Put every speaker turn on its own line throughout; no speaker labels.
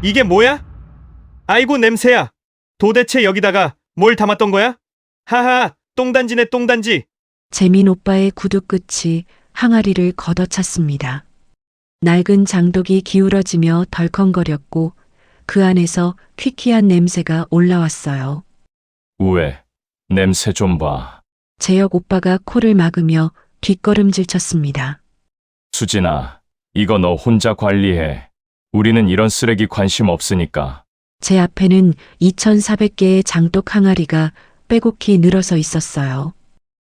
이게 뭐야? 아이고 냄새야. 도대체 여기다가 뭘 담았던 거야? 하하, 똥단지네 똥단지.
재민 오빠의 구두 끝이 항아리를 걷어찼습니다. 낡은 장독이 기울어지며 덜컹거렸고 그 안에서 퀴퀴한 냄새가 올라왔어요.
우에, 냄새 좀 봐.
재혁 오빠가 코를 막으며 뒷걸음질 쳤습니다.
수진아, 이거 너 혼자 관리해. 우리는 이런 쓰레기 관심 없으니까.
제 앞에는 2,400개의 장독 항아리가 빼곡히 늘어서 있었어요.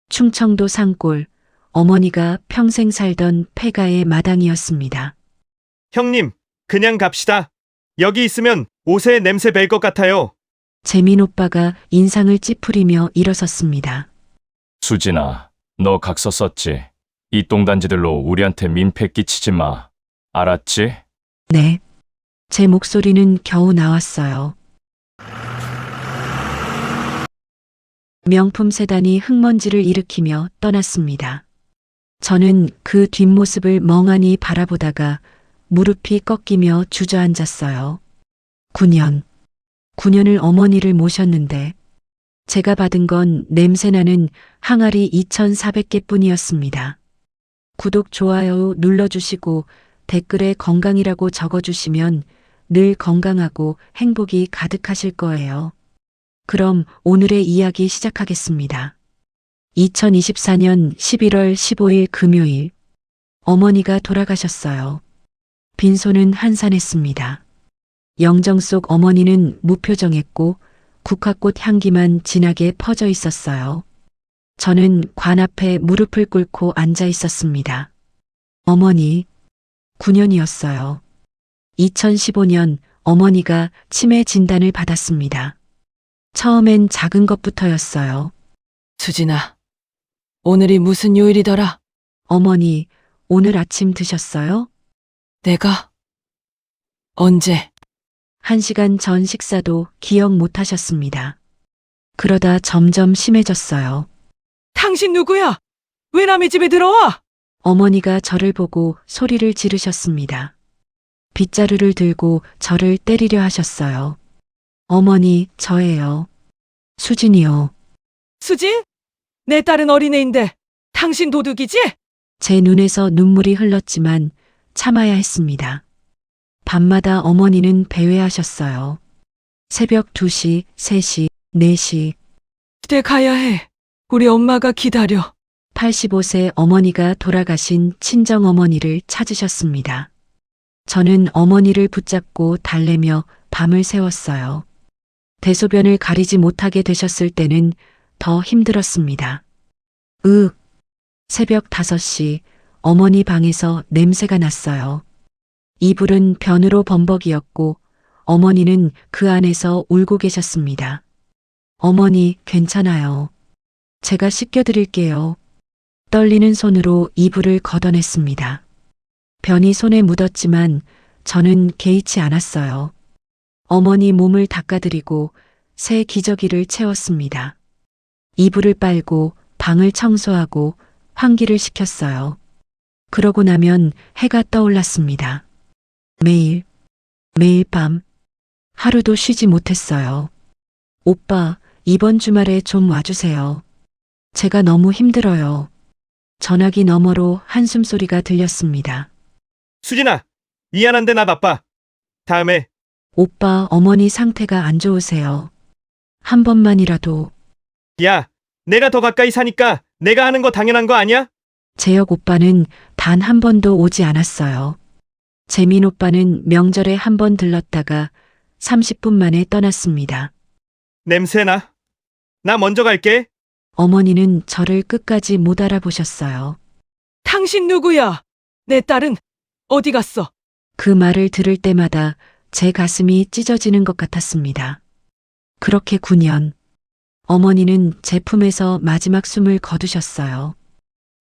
충청도 산골, 어머니가 평생 살던 폐가의 마당이었습니다.
형님, 그냥 갑시다. 여기 있으면 옷에 냄새 벨 것 같아요.
재민 오빠가 인상을 찌푸리며 일어섰습니다.
수진아, 너 각서 썼지? 이 똥단지들로 우리한테 민폐 끼치지 마. 알았지?
네. 제 목소리는 겨우 나왔어요. 명품 세단이 흙먼지를 일으키며 떠났습니다. 저는 그 뒷모습을 멍하니 바라보다가 무릎이 꺾이며 주저앉았어요. 9년을 어머니를 모셨는데 제가 받은 건 냄새나는 항아리 2,400개 뿐이었습니다. 구독, 좋아요 눌러주시고 댓글에 건강이라고 적어주시면 늘 건강하고 행복이 가득하실 거예요. 그럼 오늘의 이야기 시작하겠습니다. 2024년 11월 15일 금요일, 어머니가 돌아가셨어요. 빈손은 한산했습니다. 영정 속 어머니는 무표정했고 국화꽃 향기만 진하게 퍼져 있었어요. 저는 관 앞에 무릎을 꿇고 앉아 있었습니다. 어머니, 9년이었어요. 2015년 어머니가 치매 진단을 받았습니다. 처음엔 작은 것부터였어요.
수진아, 오늘이 무슨 요일이더라?
어머니, 오늘 아침 드셨어요?
내가? 언제?
1시간 전 식사도 기억 못 하셨습니다. 그러다 점점 심해졌어요.
당신 누구야? 왜 남의 집에 들어와?
어머니가 저를 보고 소리를 지르셨습니다. 빗자루를 들고 저를 때리려 하셨어요. 어머니, 저예요. 수진이요.
수진? 내 딸은 어린애인데 당신 도둑이지?
제 눈에서 눈물이 흘렀지만 참아야 했습니다. 밤마다 어머니는 배회하셨어요. 새벽 2시, 3시, 4시.
집에 가야 해. 우리 엄마가 기다려.
85세 어머니가 돌아가신 친정어머니를 찾으셨습니다. 저는 어머니를 붙잡고 달래며 밤을 새웠어요. 대소변을 가리지 못하게 되셨을 때는 더 힘들었습니다. 새벽 5시 어머니 방에서 냄새가 났어요. 이불은 변으로 범벅이었고 어머니는 그 안에서 울고 계셨습니다. 어머니, 괜찮아요. 제가 씻겨드릴게요. 떨리는 손으로 이불을 걷어냈습니다. 변이 손에 묻었지만 저는 개의치 않았어요. 어머니 몸을 닦아드리고 새 기저귀를 채웠습니다. 이불을 빨고 방을 청소하고 환기를 시켰어요. 그러고 나면 해가 떠올랐습니다. 매일 밤 하루도 쉬지 못했어요. 오빠, 이번 주말에 좀 와주세요. 제가 너무 힘들어요. 전화기 너머로 한숨 소리가 들렸습니다.
수진아, 미안한데 나 바빠. 다음에.
오빠, 어머니 상태가 안 좋으세요. 한 번만이라도.
야, 내가 더 가까이 사니까 내가 하는 거 당연한 거 아니야?
재혁 오빠는 단 한 번도 오지 않았어요. 재민 오빠는 명절에 한 번 들렀다가 30분 만에 떠났습니다.
냄새나. 나 먼저 갈게.
어머니는 저를 끝까지 못 알아보셨어요.
당신 누구야? 내 딸은 어디 갔어?
그 말을 들을 때마다 제 가슴이 찢어지는 것 같았습니다. 그렇게 9년. 어머니는 제 품에서 마지막 숨을 거두셨어요.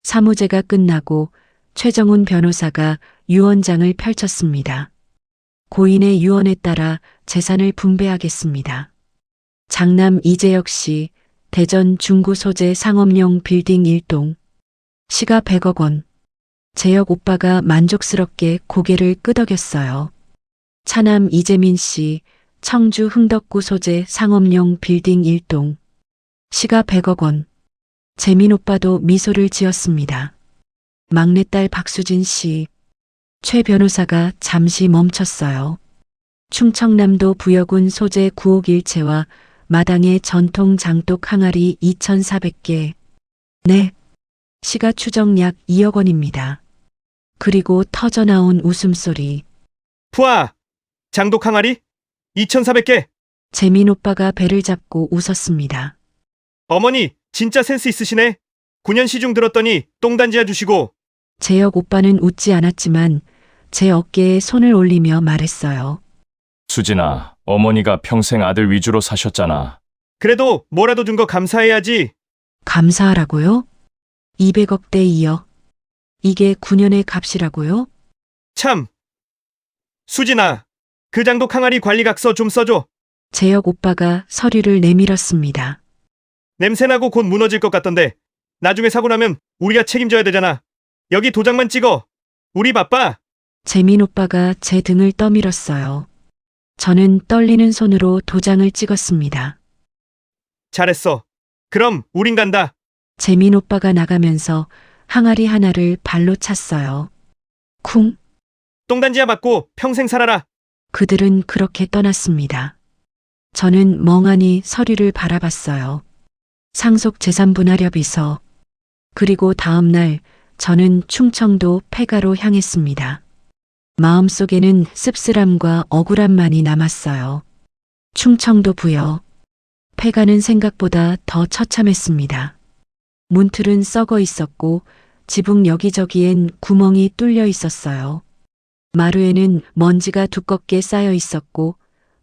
사무제가 끝나고 최정훈 변호사가 유언장을 펼쳤습니다. 고인의 유언에 따라 재산을 분배하겠습니다. 장남 이재혁 씨, 대전 중구 소재 상업용 빌딩 1동. 시가 100억 원. 재혁 오빠가 만족스럽게 고개를 끄덕였어요. 차남 이재민 씨, 청주 흥덕구 소재 상업용 빌딩 1동. 시가 100억 원. 재민 오빠도 미소를 지었습니다. 막내딸 박수진 씨. 최 변호사가 잠시 멈췄어요. 충청남도 부여군 소재 9억 일체와 마당의 전통 장독 항아리 2,400개. 네. 시가 추정 약 2억 원입니다. 그리고 터져나온 웃음소리.
푸아! 장독 항아리? 2,400개!
재민 오빠가 배를 잡고 웃었습니다.
어머니, 진짜 센스 있으시네. 9년 시중 들었더니 똥단지야 주시고.
재혁 오빠는 웃지 않았지만 제 어깨에 손을 올리며 말했어요.
수진아, 어머니가 평생 아들 위주로 사셨잖아.
그래도 뭐라도 준 거 감사해야지.
감사하라고요? 200억대 2억. 이게 9년의 값이라고요?
참. 수진아, 그 장독 항아리 관리각서 좀 써줘.
재혁 오빠가 서류를 내밀었습니다.
냄새나고 곧 무너질 것 같던데. 나중에 사고 나면 우리가 책임져야 되잖아. 여기 도장만 찍어. 우리 바빠.
재민 오빠가 제 등을 떠밀었어요. 저는 떨리는 손으로 도장을 찍었습니다.
잘했어. 그럼 우린 간다.
재민 오빠가 나가면서 항아리 하나를 발로 찼어요. 쿵.
똥단지야 맞고 평생 살아라.
그들은 그렇게 떠났습니다. 저는 멍하니 서류를 바라봤어요. 상속 재산 분할협 비서. 그리고 다음 날 저는 충청도 폐가로 향했습니다. 마음속에는 씁쓸함과 억울함만이 남았어요. 충청도 부여. 폐가는 생각보다 더 처참했습니다. 문틀은 썩어 있었고 지붕 여기저기엔 구멍이 뚫려 있었어요. 마루에는 먼지가 두껍게 쌓여 있었고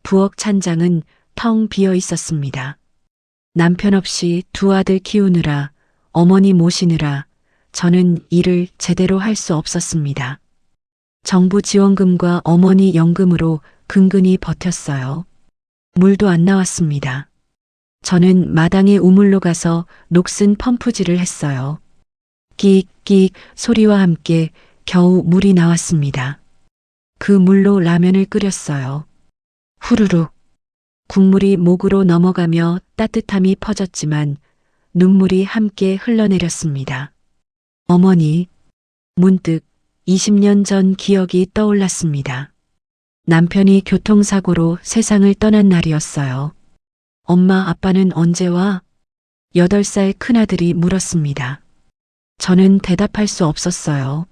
부엌 찬장은 텅 비어 있었습니다. 남편 없이 두 아들 키우느라 어머니 모시느라 저는 일을 제대로 할 수 없었습니다. 정부 지원금과 어머니 연금으로 근근히 버텼어요. 물도 안 나왔습니다. 저는 마당에 우물로 가서 녹슨 펌프질을 했어요. 끽끽 소리와 함께 겨우 물이 나왔습니다. 그 물로 라면을 끓였어요. 후루룩. 국물이 목으로 넘어가며 따뜻함이 퍼졌지만 눈물이 함께 흘러내렸습니다. 어머니. 문득 20년 전 기억이 떠올랐습니다. 남편이 교통사고로 세상을 떠난 날이었어요. 엄마 아빠는 언제 와? 8살 큰아들이 물었습니다. 저는 대답할 수 없었어요.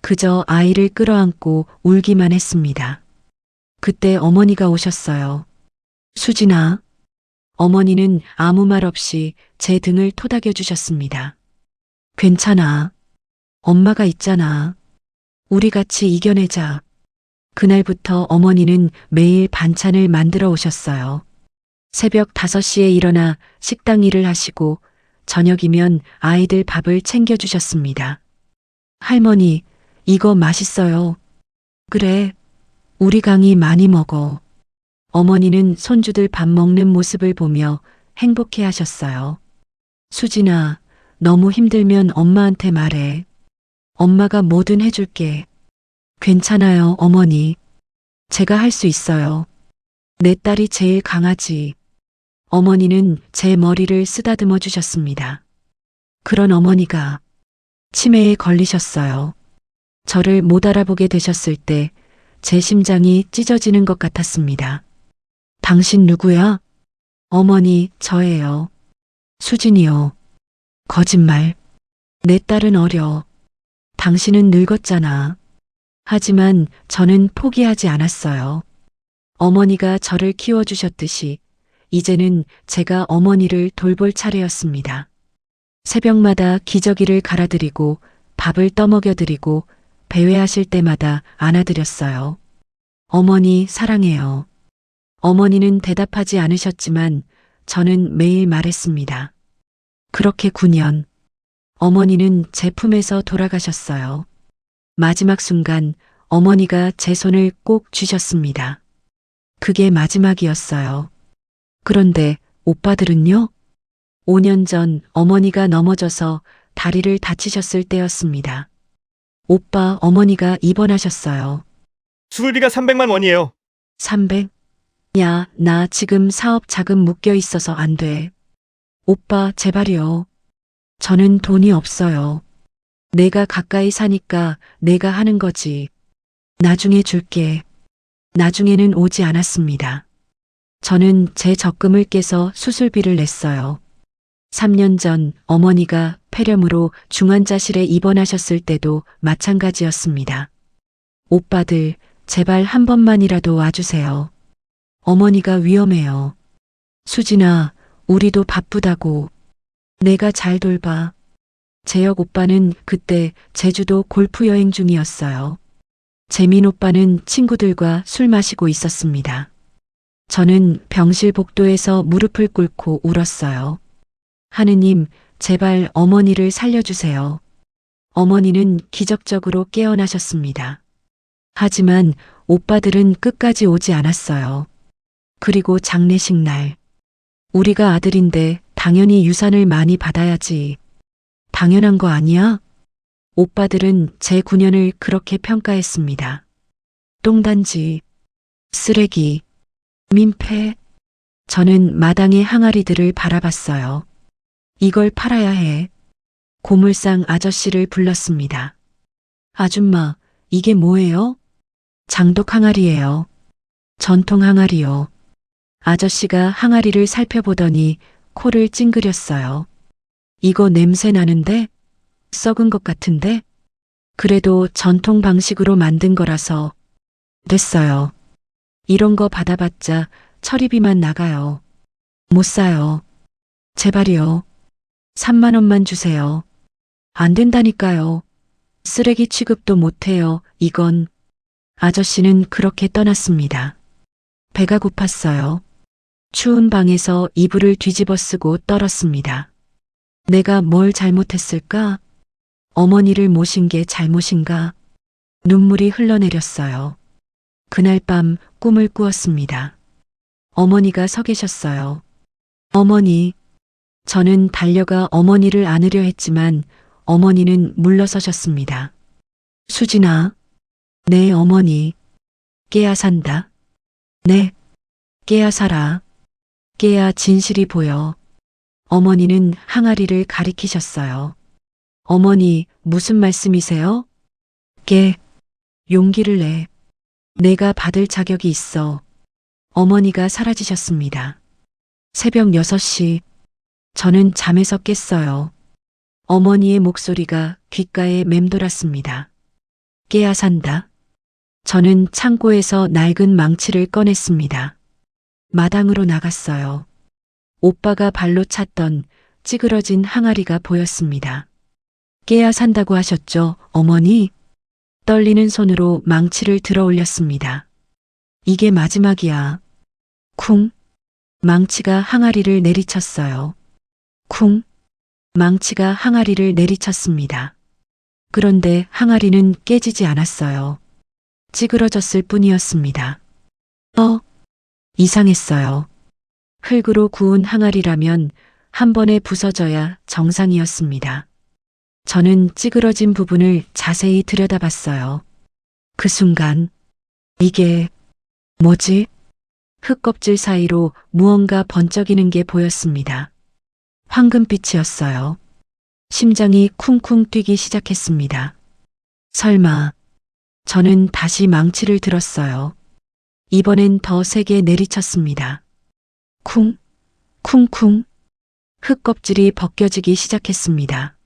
그저 아이를 끌어안고 울기만 했습니다. 그때 어머니가 오셨어요. 수진아. 어머니는 아무 말 없이 제 등을 토닥여 주셨습니다. 괜찮아. 엄마가 있잖아. 우리 같이 이겨내자. 그날부터 어머니는 매일 반찬을 만들어 오셨어요. 새벽 5시에 일어나 식당 일을 하시고 저녁이면 아이들 밥을 챙겨주셨습니다. 할머니, 이거 맛있어요. 그래, 우리 강이 많이 먹어. 어머니는 손주들 밥 먹는 모습을 보며 행복해 하셨어요. 수진아, 너무 힘들면 엄마한테 말해. 엄마가 뭐든 해줄게. 괜찮아요, 어머니. 제가 할 수 있어요. 내 딸이 제일 강하지. 어머니는 제 머리를 쓰다듬어 주셨습니다. 그런 어머니가 치매에 걸리셨어요. 저를 못 알아보게 되셨을 때 제 심장이 찢어지는 것 같았습니다. 당신 누구야? 어머니, 저예요. 수진이요. 거짓말. 내 딸은 어려. 당신은 늙었잖아. 하지만 저는 포기하지 않았어요. 어머니가 저를 키워주셨듯이 이제는 제가 어머니를 돌볼 차례였습니다. 새벽마다 기저귀를 갈아드리고 밥을 떠먹여드리고 배회하실 때마다 안아드렸어요. 어머니 사랑해요. 어머니는 대답하지 않으셨지만 저는 매일 말했습니다. 그렇게 9년. 어머니는 제 품에서 돌아가셨어요. 마지막 순간 어머니가 제 손을 꼭 쥐셨습니다. 그게 마지막이었어요. 그런데 오빠들은요? 5년 전 어머니가 넘어져서 다리를 다치셨을 때였습니다. 오빠 어머니가 입원하셨어요.
수술비가 300만 원이에요.
300? 야, 나 지금 사업 자금 묶여 있어서 안 돼. 오빠, 제발요. 저는 돈이 없어요. 내가 가까이 사니까 내가 하는 거지. 나중에 줄게. 나중에는 오지 않았습니다. 저는 제 적금을 깨서 수술비를 냈어요. 3년 전 어머니가 폐렴으로 중환자실에 입원하셨을 때도 마찬가지였습니다. 오빠들, 제발 한 번만이라도 와주세요. 어머니가 위험해요. 수진아, 우리도 바쁘다고. 내가 잘 돌봐. 재혁 오빠는 그때 제주도 골프 여행 중이었어요. 재민 오빠는 친구들과 술 마시고 있었습니다. 저는 병실 복도에서 무릎을 꿇고 울었어요. 하느님, 제발 어머니를 살려주세요. 어머니는 기적적으로 깨어나셨습니다. 하지만 오빠들은 끝까지 오지 않았어요. 그리고 장례식 날. 우리가 아들인데 당연히 유산을 많이 받아야지. 당연한 거 아니야? 오빠들은 제 9년을 그렇게 평가했습니다. 똥단지, 쓰레기, 민폐. 저는 마당의 항아리들을 바라봤어요. 이걸 팔아야 해. 고물상 아저씨를 불렀습니다. 아줌마, 이게 뭐예요? 장독 항아리예요. 전통 항아리요. 아저씨가 항아리를 살펴보더니 코를 찡그렸어요. 이거 냄새 나는데? 썩은 것 같은데? 그래도 전통 방식으로 만든 거라서 됐어요. 이런 거 받아봤자 처리비만 나가요. 못 사요. 제발이요. 3만 원만 주세요. 안 된다니까요. 쓰레기 취급도 못해요. 이건. 아저씨는 그렇게 떠났습니다. 배가 고팠어요. 추운 방에서 이불을 뒤집어 쓰고 떨었습니다. 내가 뭘 잘못했을까? 어머니를 모신 게 잘못인가? 눈물이 흘러내렸어요. 그날 밤 꿈을 꾸었습니다. 어머니가 서 계셨어요. 어머니. 저는 달려가 어머니를 안으려 했지만 어머니는 물러서셨습니다. 수진아. 네, 어머니. 깨야 산다. 네. 깨야 살아. 깨야 진실이 보여. 어머니는 항아리를 가리키셨어요. 어머니, 무슨 말씀이세요? 깨. 용기를 내. 내가 받을 자격이 있어. 어머니가 사라지셨습니다. 새벽 6시. 저는 잠에서 깼어요. 어머니의 목소리가 귓가에 맴돌았습니다. 깨야 산다. 저는 창고에서 낡은 망치를 꺼냈습니다. 마당으로 나갔어요. 오빠가 발로 찼던 찌그러진 항아리가 보였습니다. 깨야 산다고 하셨죠, 어머니? 떨리는 손으로 망치를 들어 올렸습니다. 이게 마지막이야. 쿵. 망치가 항아리를 내리쳤어요. 쿵. 망치가 항아리를 내리쳤습니다. 그런데 항아리는 깨지지 않았어요. 찌그러졌을 뿐이었습니다. 이상했어요. 흙으로 구운 항아리라면 한 번에 부서져야 정상이었습니다. 저는 찌그러진 부분을 자세히 들여다봤어요. 그 순간, 이게 뭐지? 흙껍질 사이로 무언가 번쩍이는 게 보였습니다. 황금빛이었어요. 심장이 쿵쿵 뛰기 시작했습니다. 설마. 저는 다시 망치를 들었어요. 이번엔 더 세게 내리쳤습니다. 쿵, 쿵쿵. 흙껍질이 벗겨지기 시작했습니다.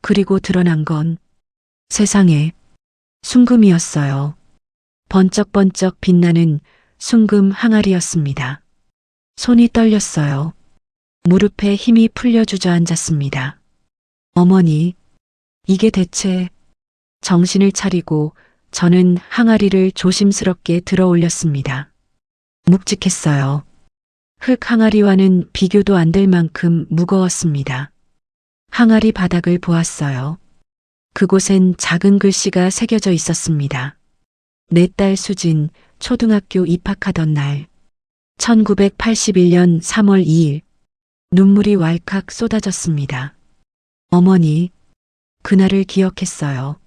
그리고 드러난 건 세상에 순금이었어요. 번쩍번쩍 빛나는 순금 항아리였습니다. 손이 떨렸어요. 무릎에 힘이 풀려 주저앉았습니다. 어머니, 이게 대체... 정신을 차리고 저는 항아리를 조심스럽게 들어 올렸습니다. 묵직했어요. 흙 항아리와는 비교도 안 될 만큼 무거웠습니다. 항아리 바닥을 보았어요. 그곳엔 작은 글씨가 새겨져 있었습니다. 내 딸 수진, 초등학교 입학하던 날. 1981년 3월 2일. 눈물이 왈칵 쏟아졌습니다. 어머니, 그날을 기억했어요.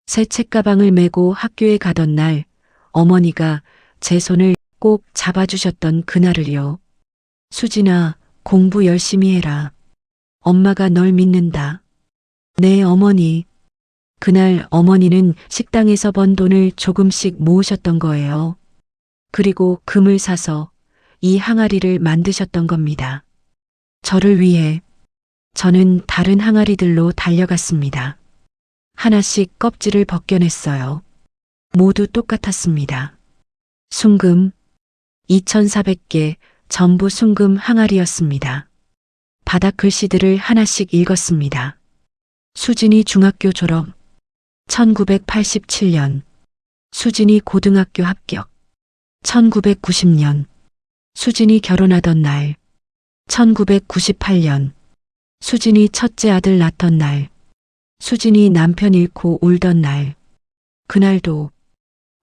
새 책가방을 메고 학교에 가던 날, 어머니가 제 손을 꼭 잡아주셨던 그날을요. 수진아, 공부 열심히 해라. 엄마가 널 믿는다. 네, 어머니. 그날 어머니는 식당에서 번 돈을 조금씩 모으셨던 거예요. 그리고 금을 사서 이 항아리를 만드셨던 겁니다. 저를 위해. 저는 다른 항아리들로 달려갔습니다. 하나씩 껍질을 벗겨냈어요. 모두 똑같았습니다. 순금. 2400개 전부 순금 항아리였습니다. 바닥 글씨들을 하나씩 읽었습니다. 수진이 중학교 졸업. 1987년. 수진이 고등학교 합격. 1990년. 수진이 결혼하던 날. 1998년. 수진이 첫째 아들 낳던 날. 수진이 남편 잃고 울던 날. 그날도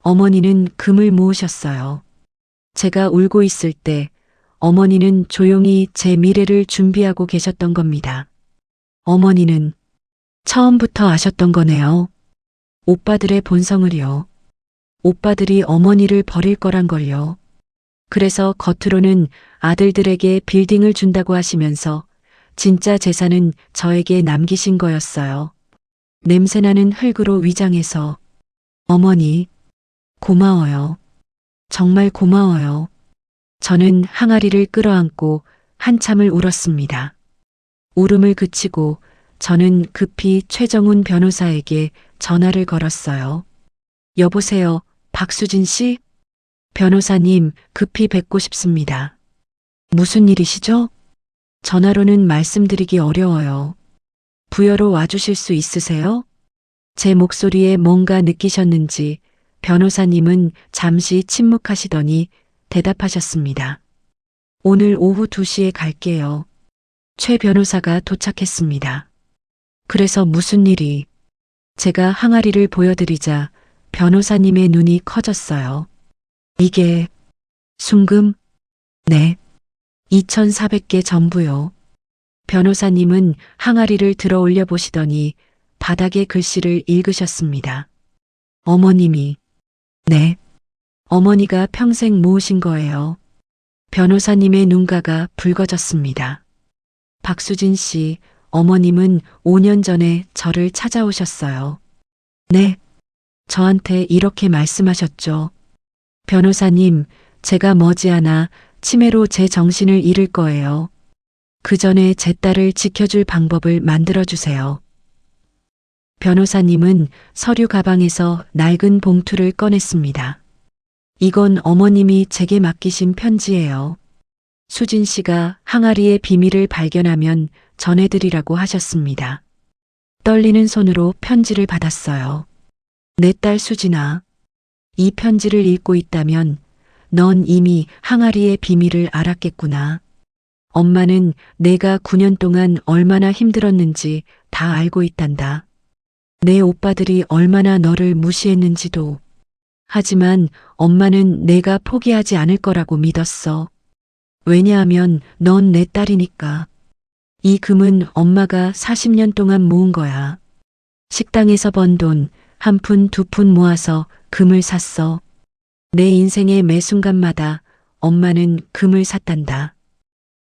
어머니는 금을 모으셨어요. 제가 울고 있을 때 어머니는 조용히 제 미래를 준비하고 계셨던 겁니다. 어머니는 처음부터 아셨던 거네요. 오빠들의 본성을요. 오빠들이 어머니를 버릴 거란 걸요. 그래서 겉으로는 아들들에게 빌딩을 준다고 하시면서 진짜 재산은 저에게 남기신 거였어요. 냄새나는 흙으로 위장해서. 어머니, 고마워요. 정말 고마워요. 저는 항아리를 끌어안고 한참을 울었습니다. 울음을 그치고 저는 급히 최정훈 변호사에게 전화를 걸었어요. 여보세요, 박수진 씨? 변호사님, 급히 뵙고 싶습니다. 무슨 일이시죠? 전화로는 말씀드리기 어려워요. 부여로 와주실 수 있으세요? 제 목소리에 뭔가 느끼셨는지 변호사님은 잠시 침묵하시더니 대답하셨습니다. 오늘 오후 2시에 갈게요. 최 변호사가 도착했습니다. 그래서 무슨 일이? 제가 항아리를 보여드리자 변호사님의 눈이 커졌어요. 이게 순금? 네. 2400개 전부요. 변호사님은 항아리를 들어 올려 보시더니 바닥에 글씨를 읽으셨습니다. 어머님이. 네. 어머니가 평생 모으신 거예요. 변호사님의 눈가가 붉어졌습니다. 박수진 씨, 어머님은 5년 전에 저를 찾아오셨어요. 네. 저한테 이렇게 말씀하셨죠. 변호사님, 제가 머지않아 치매로 제 정신을 잃을 거예요. 그 전에 제 딸을 지켜줄 방법을 만들어주세요. 변호사님은 서류 가방에서 낡은 봉투를 꺼냈습니다. 이건 어머님이 제게 맡기신 편지예요. 수진 씨가 항아리의 비밀을 발견하면 전해드리라고 하셨습니다. 떨리는 손으로 편지를 받았어요. 내 딸 수진아, 이 편지를 읽고 있다면 넌 이미 항아리의 비밀을 알았겠구나. 엄마는 내가 9년 동안 얼마나 힘들었는지 다 알고 있단다. 내 오빠들이 얼마나 너를 무시했는지도. 하지만 엄마는 내가 포기하지 않을 거라고 믿었어. 왜냐하면 넌 내 딸이니까. 이 금은 엄마가 40년 동안 모은 거야. 식당에서 번 돈 한 푼, 두 푼 모아서 금을 샀어. 내 인생의 매 순간마다 엄마는 금을 샀단다.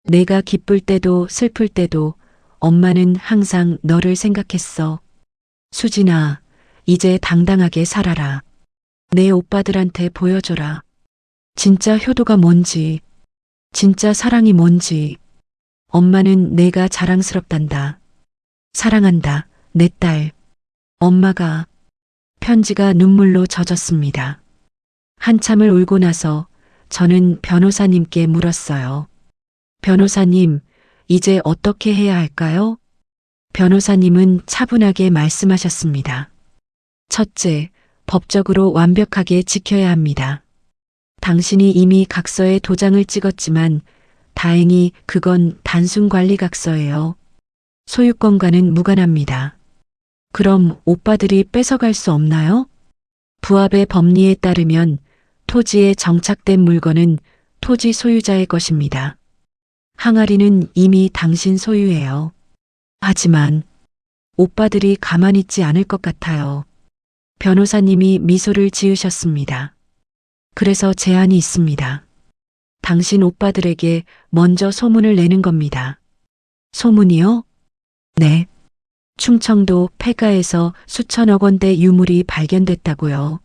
내가 기쁠 때도 슬플 때도 엄마는 항상 너를 생각했어. 수진아, 이제 당당하게 살아라. 내 오빠들한테 보여줘라. 진짜 효도가 뭔지, 진짜 사랑이 뭔지. 엄마는 내가 자랑스럽단다. 사랑한다, 내 딸. 엄마가. 편지가 눈물로 젖었습니다. 한참을 울고 나서 저는 변호사님께 물었어요. 변호사님, 이제 어떻게 해야 할까요? 변호사님은 차분하게 말씀하셨습니다. 첫째, 법적으로 완벽하게 지켜야 합니다. 당신이 이미 각서에 도장을 찍었지만 다행히 그건 단순 관리 각서예요. 소유권과는 무관합니다. 그럼 오빠들이 뺏어갈 수 없나요? 부합의 법리에 따르면 토지에 정착된 물건은 토지 소유자의 것입니다. 항아리는 이미 당신 소유예요. 하지만 오빠들이 가만히 있지 않을 것 같아요. 변호사님이 미소를 지으셨습니다. 그래서 제안이 있습니다. 당신 오빠들에게 먼저 소문을 내는 겁니다. 소문이요? 네. 충청도 폐가에서 수천억 원대 유물이 발견됐다고요.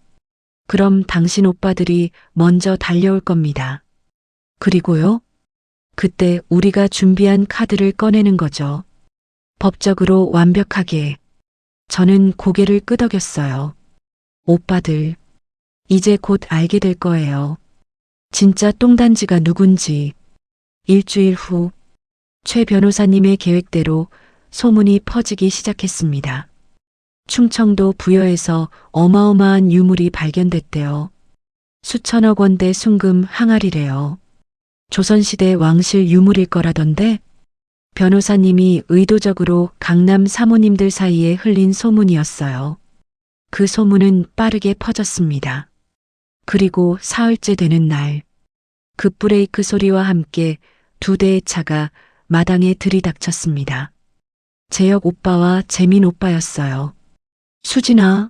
그럼 당신 오빠들이 먼저 달려올 겁니다. 그리고요? 그때 우리가 준비한 카드를 꺼내는 거죠. 법적으로 완벽하게. 저는 고개를 끄덕였어요. 오빠들, 이제 곧 알게 될 거예요. 진짜 똥단지가 누군지. 일주일 후, 최 변호사님의 계획대로 소문이 퍼지기 시작했습니다. 충청도 부여에서 어마어마한 유물이 발견됐대요. 수천억 원대 순금 항아리래요. 조선시대 왕실 유물일 거라던데 변호사님이 의도적으로 강남 사모님들 사이에 흘린 소문이었어요. 그 소문은 빠르게 퍼졌습니다. 그리고 사흘째 되는 날, 급브레이크 소리와 함께 2대의 차가 마당에 들이닥쳤습니다. 재혁 오빠와 재민 오빠였어요. 수진아.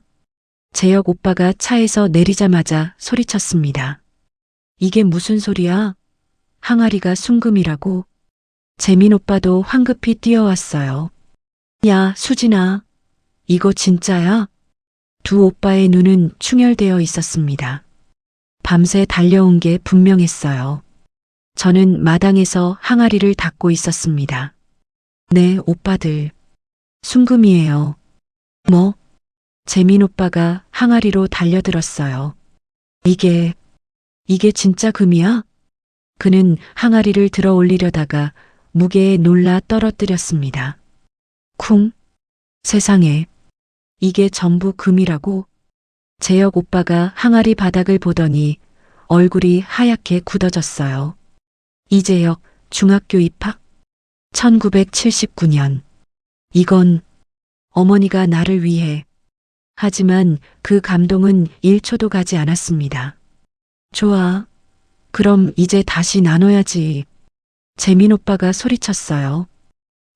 재혁 오빠가 차에서 내리자마자 소리쳤습니다. 이게 무슨 소리야? 항아리가 순금이라고? 재민 오빠도 황급히 뛰어왔어요. 야, 수진아. 이거 진짜야? 두 오빠의 눈은 충혈되어 있었습니다. 밤새 달려온 게 분명했어요. 저는 마당에서 항아리를 닦고 있었습니다. 네, 오빠들. 순금이에요. 뭐? 재민 오빠가 항아리로 달려들었어요. 이게 진짜 금이야? 그는 항아리를 들어 올리려다가 무게에 놀라 떨어뜨렸습니다. 쿵. 세상에. 이게 전부 금이라고? 재혁 오빠가 항아리 바닥을 보더니 얼굴이 하얗게 굳어졌어요. 이재혁 중학교 입학? 1979년. 이건 어머니가 나를 위해. 하지만 그 감동은 1초도 가지 않았습니다. 좋아. 그럼 이제 다시 나눠야지. 재민 오빠가 소리쳤어요.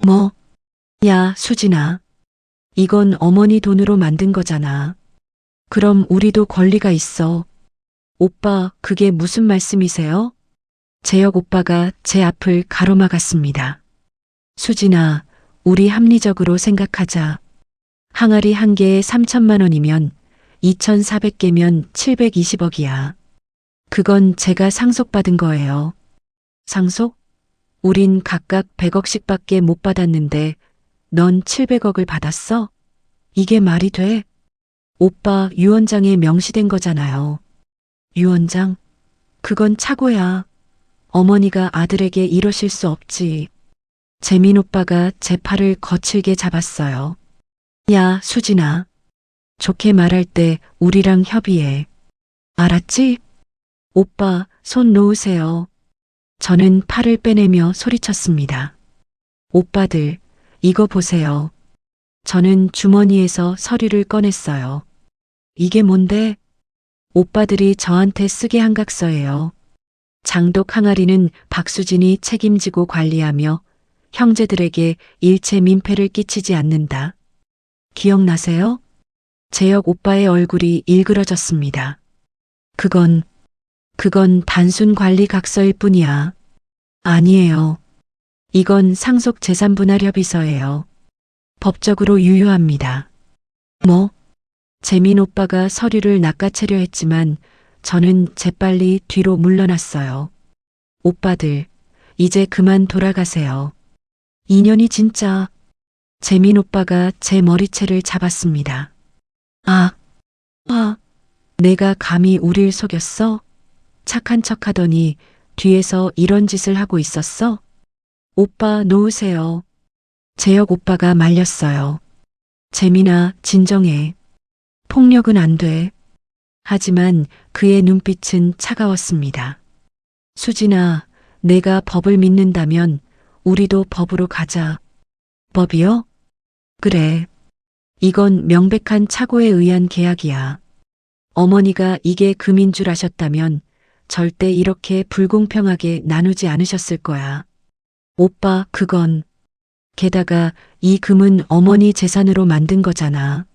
뭐? 야, 수진아. 이건 어머니 돈으로 만든 거잖아. 그럼 우리도 권리가 있어. 오빠, 그게 무슨 말씀이세요? 재혁 오빠가 제 앞을 가로막았습니다. 수진아, 우리 합리적으로 생각하자. 항아리 한 개에 3천만 원이면 2,400개면 720억이야. 그건 제가 상속받은 거예요. 상속? 우린 각각 100억씩밖에 못 받았는데 넌 700억을 받았어? 이게 말이 돼? 오빠 유언장에 명시된 거잖아요. 유언장? 그건 착오야. 어머니가 아들에게 이러실 수 없지. 재민 오빠가 제 팔을 거칠게 잡았어요. 야, 수진아. 좋게 말할 때 우리랑 협의해. 알았지? 오빠, 손 놓으세요. 저는 팔을 빼내며 소리쳤습니다. 오빠들, 이거 보세요. 저는 주머니에서 서류를 꺼냈어요. 이게 뭔데? 오빠들이 저한테 쓰게 한 각서예요. 장독 항아리는 박수진이 책임지고 관리하며 형제들에게 일체 민폐를 끼치지 않는다. 기억나세요? 재혁 오빠의 얼굴이 일그러졌습니다. 그건 단순 관리 각서일 뿐이야. 아니에요. 이건 상속 재산 분할 협의서예요. 법적으로 유효합니다. 뭐? 재민 오빠가 서류를 낚아채려 했지만 저는 재빨리 뒤로 물러났어요. 오빠들, 이제 그만 돌아가세요. 인연이 진짜. 재민 오빠가 제 머리채를 잡았습니다. 내가 감히 우릴 속였어? 착한 척 하더니 뒤에서 이런 짓을 하고 있었어? 오빠 놓으세요. 재혁 오빠가 말렸어요. 재민아, 진정해. 폭력은 안 돼. 하지만 그의 눈빛은 차가웠습니다. 수진아, 내가 법을 믿는다면 우리도 법으로 가자. 법이요? 그래. 이건 명백한 착오에 의한 계약이야. 어머니가 이게 금인 줄 아셨다면 절대 이렇게 불공평하게 나누지 않으셨을 거야. 오빠, 그건. 게다가 이 금은 어머니 재산으로 만든 거잖아.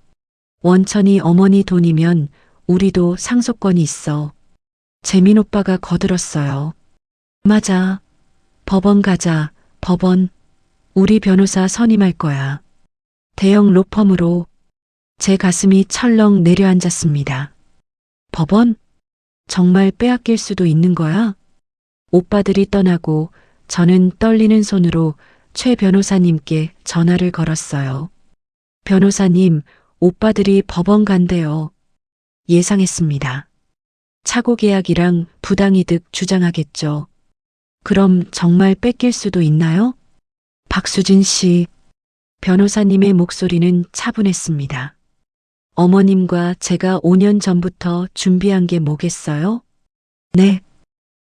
원천이 어머니 돈이면 우리도 상속권이 있어. 재민 오빠가 거들었어요. 맞아. 법원 가자. 법원. 우리 변호사 선임할 거야. 대형 로펌으로. 제 가슴이 철렁 내려앉았습니다. 법원? 정말 빼앗길 수도 있는 거야? 오빠들이 떠나고 저는 떨리는 손으로 최 변호사님께 전화를 걸었어요. 변호사님, 오빠들이 법원 간대요. 예상했습니다. 차고 계약이랑 부당이득 주장하겠죠. 그럼 정말 뺏길 수도 있나요? 박수진 씨, 변호사님의 목소리는 차분했습니다. 어머님과 제가 5년 전부터 준비한 게 뭐겠어요? 네.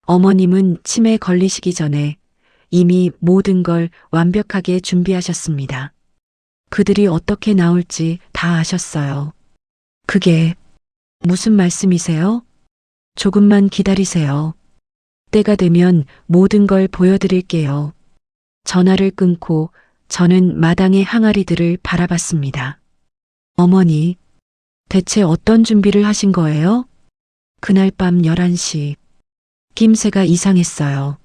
어머님은 치매 걸리시기 전에 이미 모든 걸 완벽하게 준비하셨습니다. 그들이 어떻게 나올지 다 아셨어요. 그게 무슨 말씀이세요? 조금만 기다리세요. 때가 되면 모든 걸 보여드릴게요. 전화를 끊고 저는 마당의 항아리들을 바라봤습니다. 어머니, 대체 어떤 준비를 하신 거예요? 그날 밤 11시, 낌새가 이상했어요.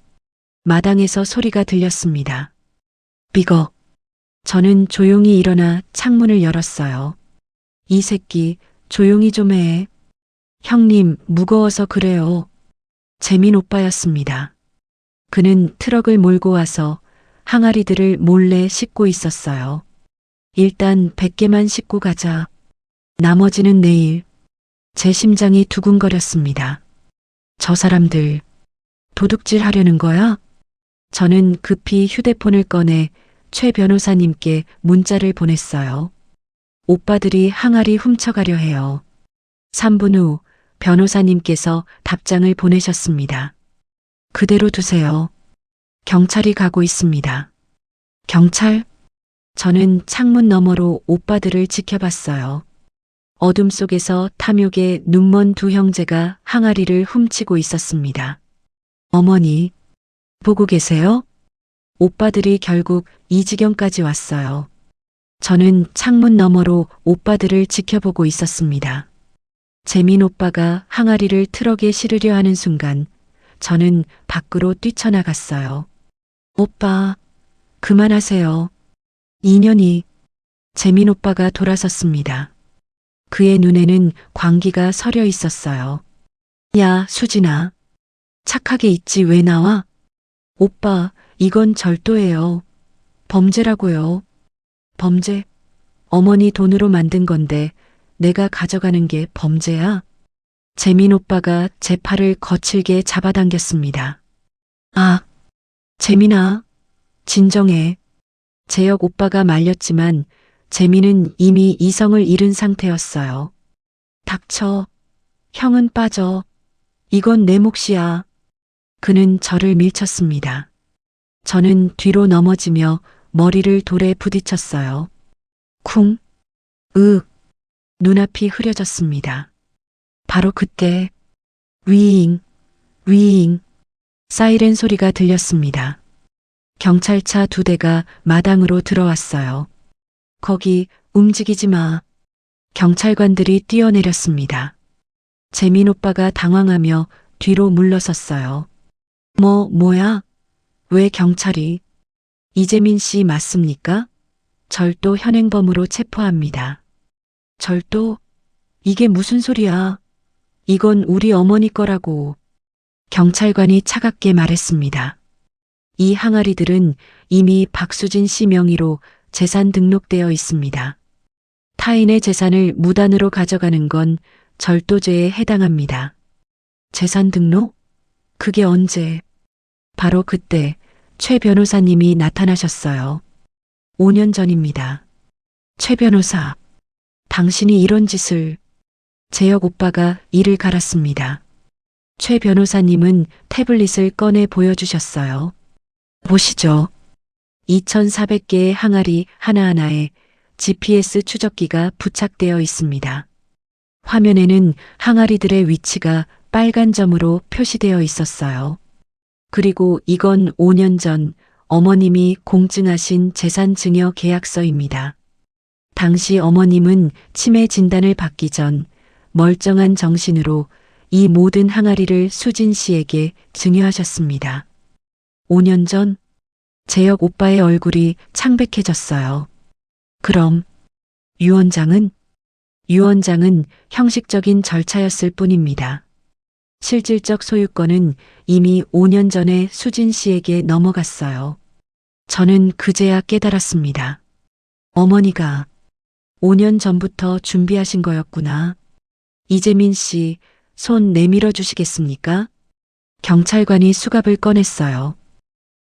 마당에서 소리가 들렸습니다. 삐걱. 저는 조용히 일어나 창문을 열었어요. 이 새끼, 조용히 좀 해. 형님, 무거워서 그래요. 재민 오빠였습니다. 그는 트럭을 몰고 와서 항아리들을 몰래 싣고 있었어요. 일단 100개만 싣고 가자. 나머지는 내일. 제 심장이 두근거렸습니다. 저 사람들, 도둑질 하려는 거야? 저는 급히 휴대폰을 꺼내 최 변호사님께 문자를 보냈어요. 오빠들이 항아리 훔쳐가려 해요. 3분 후 변호사님께서 답장을 보내셨습니다. 그대로 두세요. 경찰이 가고 있습니다. 경찰? 저는 창문 너머로 오빠들을 지켜봤어요. 어둠 속에서 탐욕에 눈먼 두 형제가 항아리를 훔치고 있었습니다. 어머니, 보고 계세요? 오빠들이 결국 이 지경까지 왔어요. 저는 창문 너머로 오빠들을 지켜보고 있었습니다. 재민 오빠가 항아리를 트럭에 실으려 하는 순간 저는 밖으로 뛰쳐나갔어요. 오빠, 그만하세요. 인연이. 재민 오빠가 돌아섰습니다. 그의 눈에는 광기가 서려 있었어요. 야, 수진아. 착하게 있지 왜 나와? 오빠, 이건 절도예요. 범죄라고요. 범죄? 어머니 돈으로 만든 건데 내가 가져가는 게 범죄야? 재민 오빠가 제 팔을 거칠게 잡아당겼습니다. 아, 재민아, 진정해. 재혁 오빠가 말렸지만 재민은 이미 이성을 잃은 상태였어요. 닥쳐. 형은 빠져. 이건 내 몫이야. 그는 저를 밀쳤습니다. 저는 뒤로 넘어지며 머리를 돌에 부딪혔어요. 쿵, 으, 눈앞이 흐려졌습니다. 바로 그때 위잉, 위잉, 사이렌 소리가 들렸습니다. 경찰차 2대가 마당으로 들어왔어요. 거기 움직이지 마. 경찰관들이 뛰어내렸습니다. 재민 오빠가 당황하며 뒤로 물러섰어요. 뭐야? 왜 경찰이? 이재민 씨 맞습니까? 절도 현행범으로 체포합니다. 절도? 이게 무슨 소리야? 이건 우리 어머니 거라고. 경찰관이 차갑게 말했습니다. 이 항아리들은 이미 박수진 씨 명의로 재산 등록되어 있습니다. 타인의 재산을 무단으로 가져가는 건 절도죄에 해당합니다. 재산 등록? 그게 언제? 바로 그때 최 변호사님이 나타나셨어요. 5년 전입니다. 최 변호사, 당신이 이런 짓을... 재혁 오빠가 이를 갈았습니다. 최 변호사님은 태블릿을 꺼내 보여주셨어요. 보시죠. 2,400개의 항아리 하나하나에 GPS 추적기가 부착되어 있습니다. 화면에는 항아리들의 위치가 빨간 점으로 표시되어 있었어요. 그리고 이건 5년 전 어머님이 공증하신 재산증여 계약서입니다. 당시 어머님은 치매 진단을 받기 전 멀쩡한 정신으로 이 모든 항아리를 수진 씨에게 증여하셨습니다. 5년 전 재혁 오빠의 얼굴이 창백해졌어요. 그럼 유 원장은 형식적인 절차였을 뿐입니다. 실질적 소유권은 이미 5년 전에 수진 씨에게 넘어갔어요. 저는 그제야 깨달았습니다. 어머니가 5년 전부터 준비하신 거였구나. 이재민 씨, 손 내밀어 주시겠습니까? 경찰관이 수갑을 꺼냈어요.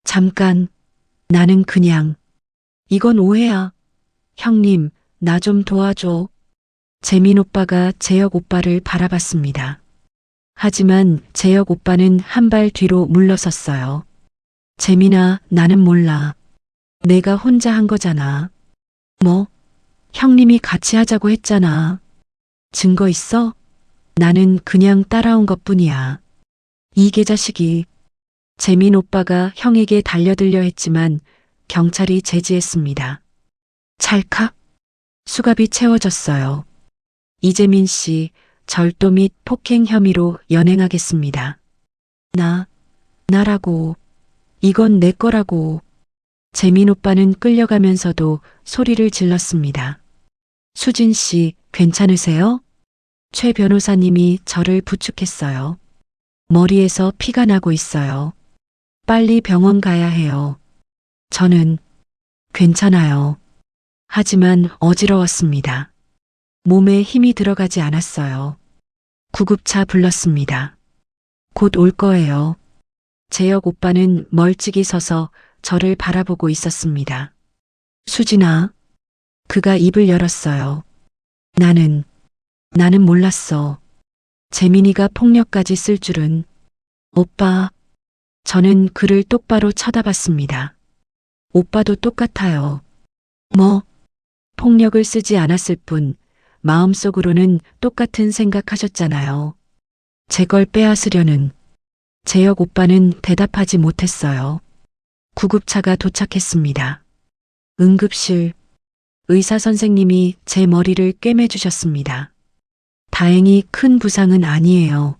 잠깐, 나는 그냥, 이건 오해야. 형님, 나 좀 도와줘. 재민 오빠가 재혁 오빠를 바라봤습니다. 하지만 재혁 오빠는 한 발 뒤로 물러섰어요. 재민아, 나는 몰라. 내가 혼자 한 거잖아. 뭐? 형님이 같이 하자고 했잖아. 증거 있어? 나는 그냥 따라온 것뿐이야. 이 개자식이. 재민 오빠가 형에게 달려들려 했지만 경찰이 제지했습니다. 찰칵. 수갑이 채워졌어요. 이재민 씨, 절도 및 폭행 혐의로 연행하겠습니다. 나라고. 이건 내 거라고. 재민 오빠는 끌려가면서도 소리를 질렀습니다. 수진 씨, 괜찮으세요? 최 변호사님이 저를 부축했어요. 머리에서 피가 나고 있어요. 빨리 병원 가야 해요. 저는 괜찮아요. 하지만 어지러웠습니다. 몸에 힘이 들어가지 않았어요. 구급차 불렀습니다. 곧 올 거예요. 재혁 오빠는 멀찍이 서서 저를 바라보고 있었습니다. 수진아. 그가 입을 열었어요. 나는 몰랐어. 재민이가 폭력까지 쓸 줄은. 오빠. 저는 그를 똑바로 쳐다봤습니다. 오빠도 똑같아요. 뭐? 폭력을 쓰지 않았을 뿐 마음속으로는 똑같은 생각하셨잖아요. 제 걸 빼앗으려는. 재혁 오빠는 대답하지 못했어요. 구급차가 도착했습니다. 응급실. 의사 선생님이 제 머리를 꿰매주셨습니다. 다행히 큰 부상은 아니에요.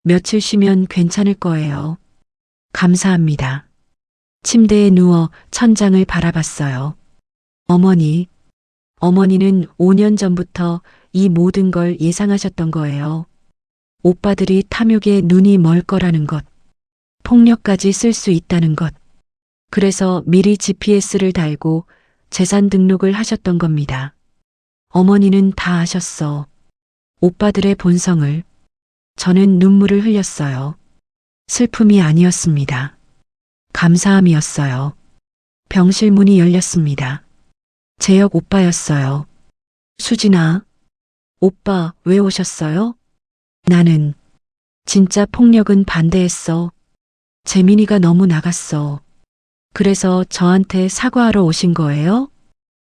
며칠 쉬면 괜찮을 거예요. 감사합니다. 침대에 누워 천장을 바라봤어요. 어머니는 5년 전부터 이 모든 걸 예상하셨던 거예요. 오빠들이 탐욕에 눈이 멀 거라는 것, 폭력까지 쓸 수 있다는 것. 그래서 미리 GPS를 달고 재산 등록을 하셨던 겁니다. 어머니는 다 아셨어. 오빠들의 본성을. 저는 눈물을 흘렸어요. 슬픔이 아니었습니다. 감사함이었어요. 병실 문이 열렸습니다. 재혁 오빠였어요. 수진아. 오빠 왜 오셨어요? 나는 진짜 폭력은 반대했어. 재민이가 너무 나갔어. 그래서 저한테 사과하러 오신 거예요?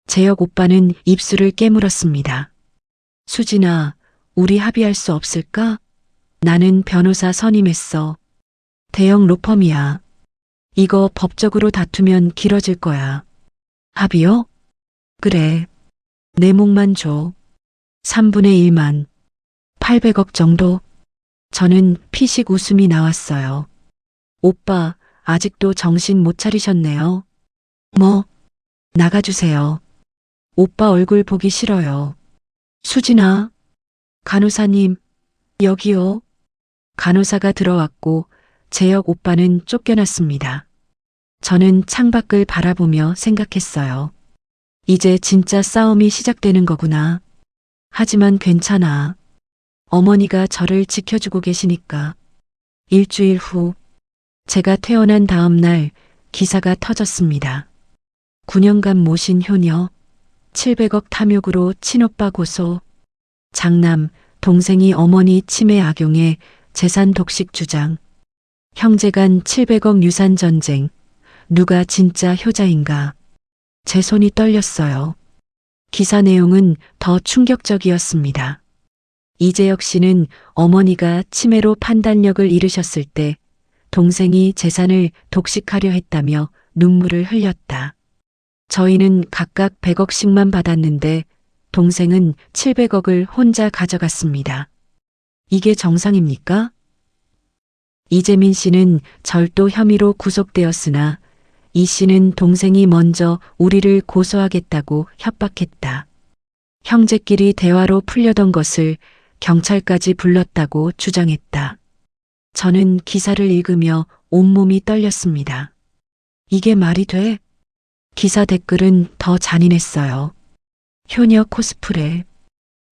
재혁 오빠는 입술을 깨물었습니다. 수진아, 우리 합의할 수 없을까? 나는 변호사 선임했어. 대형 로펌이야. 이거 법적으로 다투면 길어질 거야. 합의요? 그래. 내 몫만 줘. 3분의 1만. 800억 정도? 저는 피식 웃음이 나왔어요. 오빠, 아직도 정신 못 차리셨네요. 뭐? 나가주세요. 오빠 얼굴 보기 싫어요. 수진아. 간호사님, 여기요. 간호사가 들어왔고 재혁 오빠는 쫓겨났습니다. 저는 창밖을 바라보며 생각했어요. 이제 진짜 싸움이 시작되는 거구나. 하지만 괜찮아. 어머니가 저를 지켜주고 계시니까. 일주일 후, 제가 퇴원한 다음 날 기사가 터졌습니다. 9년간 모신 효녀, 700억 탐욕으로 친오빠 고소, 장남, 동생이 어머니 치매 악용에 재산 독식 주장, 형제간 700억 유산 전쟁, 누가 진짜 효자인가. 제 손이 떨렸어요. 기사 내용은 더 충격적이었습니다. 이재혁 씨는 어머니가 치매로 판단력을 잃으셨을 때 동생이 재산을 독식하려 했다며 눈물을 흘렸다. 저희는 각각 100억씩만 받았는데 동생은 700억을 혼자 가져갔습니다. 이게 정상입니까? 이재민 씨는 절도 혐의로 구속되었으나 이 씨는 동생이 먼저 우리를 고소하겠다고 협박했다. 형제끼리 대화로 풀려던 것을 경찰까지 불렀다고 주장했다. 저는 기사를 읽으며 온몸이 떨렸습니다. 이게 말이 돼? 기사 댓글은 더 잔인했어요. 효녀 코스프레.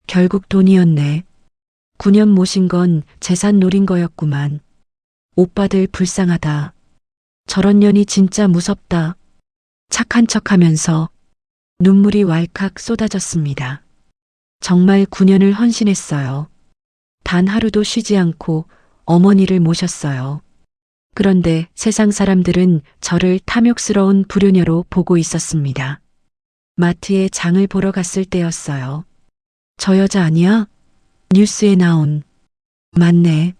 결국 돈이었네. 9년 모신 건 재산 노린 거였구만. 오빠들 불쌍하다. 저런 년이 진짜 무섭다. 착한 척하면서 눈물이 왈칵 쏟아졌습니다. 정말 9년을 헌신했어요. 단 하루도 쉬지 않고 어머니를 모셨어요. 그런데 세상 사람들은 저를 탐욕스러운 불효녀로 보고 있었습니다. 마트에 장을 보러 갔을 때였어요. 저 여자 아니야? 뉴스에 나온. 맞네.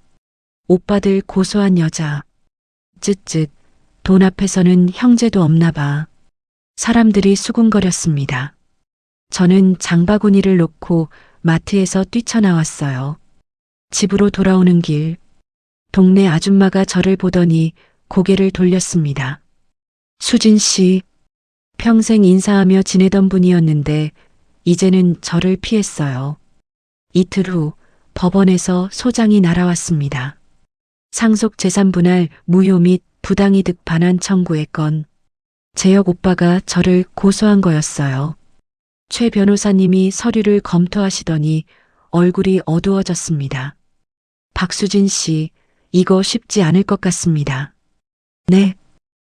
오빠들 고소한 여자. 쯧쯧. 돈 앞에서는 형제도 없나 봐. 사람들이 수군거렸습니다. 저는 장바구니를 놓고 마트에서 뛰쳐나왔어요. 집으로 돌아오는 길. 동네 아줌마가 저를 보더니 고개를 돌렸습니다. 수진 씨. 평생 인사하며 지내던 분이었는데 이제는 저를 피했어요. 이틀 후 법원에서 소장이 날아왔습니다. 상속재산 분할 무효 및 부당이득 반환 청구의 건. 재혁 오빠가 저를 고소한 거였어요. 최 변호사님이 서류를 검토하시더니 얼굴이 어두워졌습니다. 박수진 씨, 이거 쉽지 않을 것 같습니다. 네.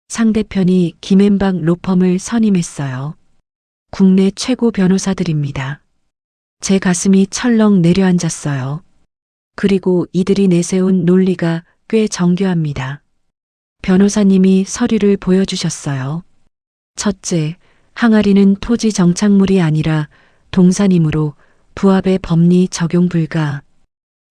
상대편이 김앤박 로펌을 선임했어요. 국내 최고 변호사들입니다. 제 가슴이 철렁 내려앉았어요. 그리고 이들이 내세운 논리가 꽤 정교합니다. 변호사님이 서류를 보여주셨어요. 첫째, 항아리는 토지 정착물이 아니라 동산이므로 부합의 법리 적용 불가.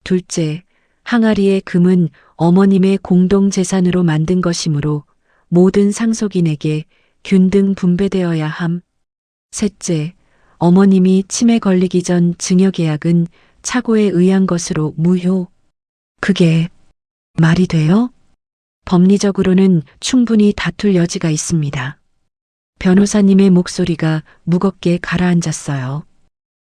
둘째, 항아리의 금은 어머님의 공동재산으로 만든 것이므로 모든 상속인에게 균등 분배되어야 함. 셋째, 어머님이 치매 걸리기 전 증여계약은 착오에 의한 것으로 무효. 그게 말이 돼요? 법리적으로는 충분히 다툴 여지가 있습니다. 변호사님의 목소리가 무겁게 가라앉았어요.